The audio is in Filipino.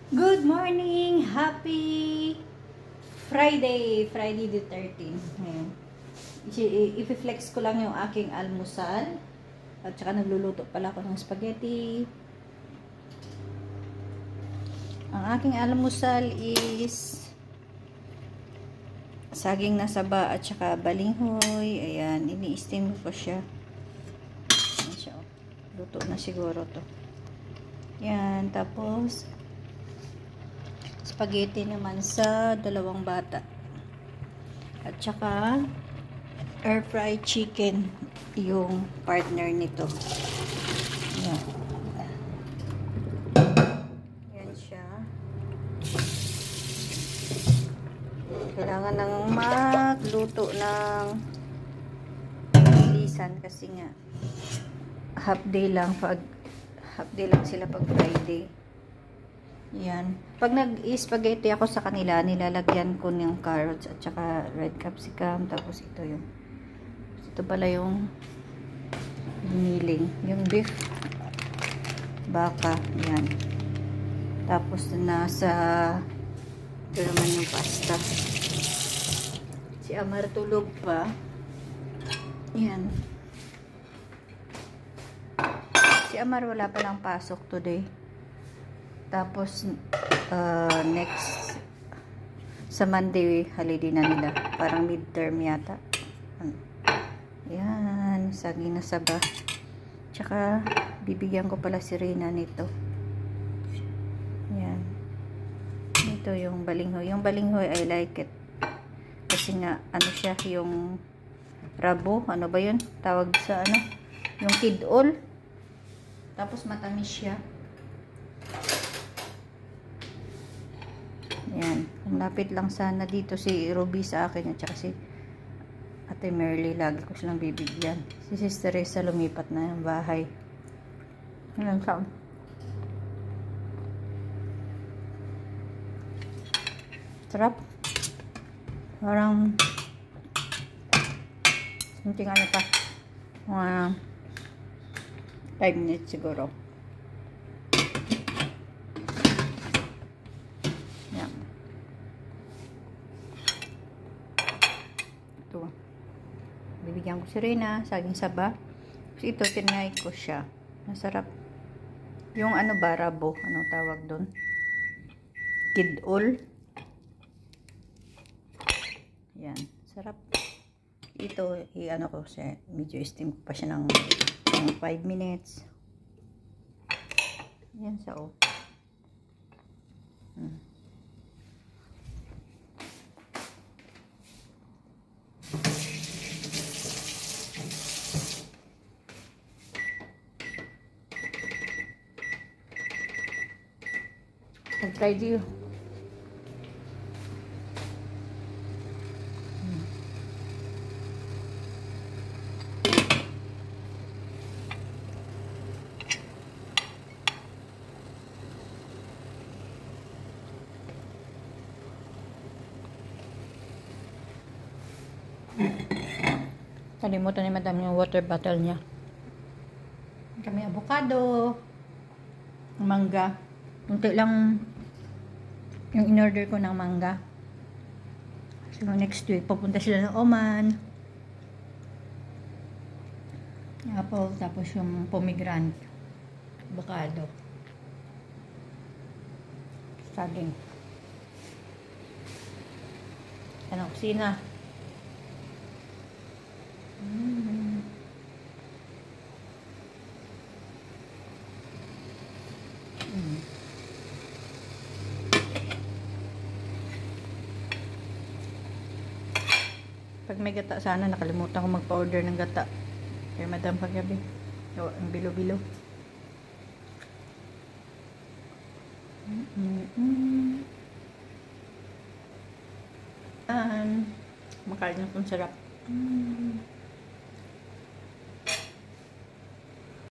Good morning! Happy Friday the 13th. Ngayon. I-flex ko lang yung aking almusal. At saka nagluluto pala ako ng spaghetti. Ang aking almusal is saging na saba at saka balinghoy. Ayan, ini-steam ko siya. Ayan siya. Luto na siguro to. Yan, tapos spaghetti naman sa dalawang bata. At saka air fried chicken yung partner nito. Yan. Yan siya. Kailangan nang magluto ng bilisan kasi nga half day lang sila pag Friday. Yan. Pag nag-spaghetti ako sa kanila, nilalagyan ko ng carrots at saka red capsicum. Tapos ito yung ito pala yung giniling. Yung beef baka. Yan. Tapos nasa ito naman yung pasta. Si Amar tulog pa. Yan. Si Amar wala palang pasok today. Tapos, next, sa Monday, holiday na nila. Parang midterm yata. Yan, saging na saba. Tsaka, bibigyan ko pala si Rina nito. Yan. Ito yung balinghoy. Yung balinghoy, I like it. Kasi nga, ano siya, yung rabo. Ano ba yun? Tawag sa ano? Yung kidol. Tapos, matamis siya. Yan. Lapit lang sana dito si Ruby sa akin at saka si Ate Merly. Lagi ko silang bibigyan. Si Sister Reza lumipat na yung bahay. Yan siya. Sarap. Parang hinting ano pa. Mga 5 minutes siguro. Ito. Bibigyan ko si Rina, saging saba. Kasi ito, tinay ko siya. Masarap. Yung ano ba, rabo. Anong tawag doon? Kidol. Yan. Sarap. Ito, i-ano ko siya. Medyo steam ko pa siya ng 5 minutes. Yan sa o. Try you. Kalimutan ni Madam yung water bottle niya. Kami avocado, mangga. Unti lang yung in-order ko ng mangga. So next week pupunta sila ng Oman. Apple, tapos yung pomegranate, avocado, saging. Ano, kusina. Pag may gata sana, nakalimutan ko magpa-order ng gata kay Madam kagabi. So, ang bilo-bilo. Makain ng sarap.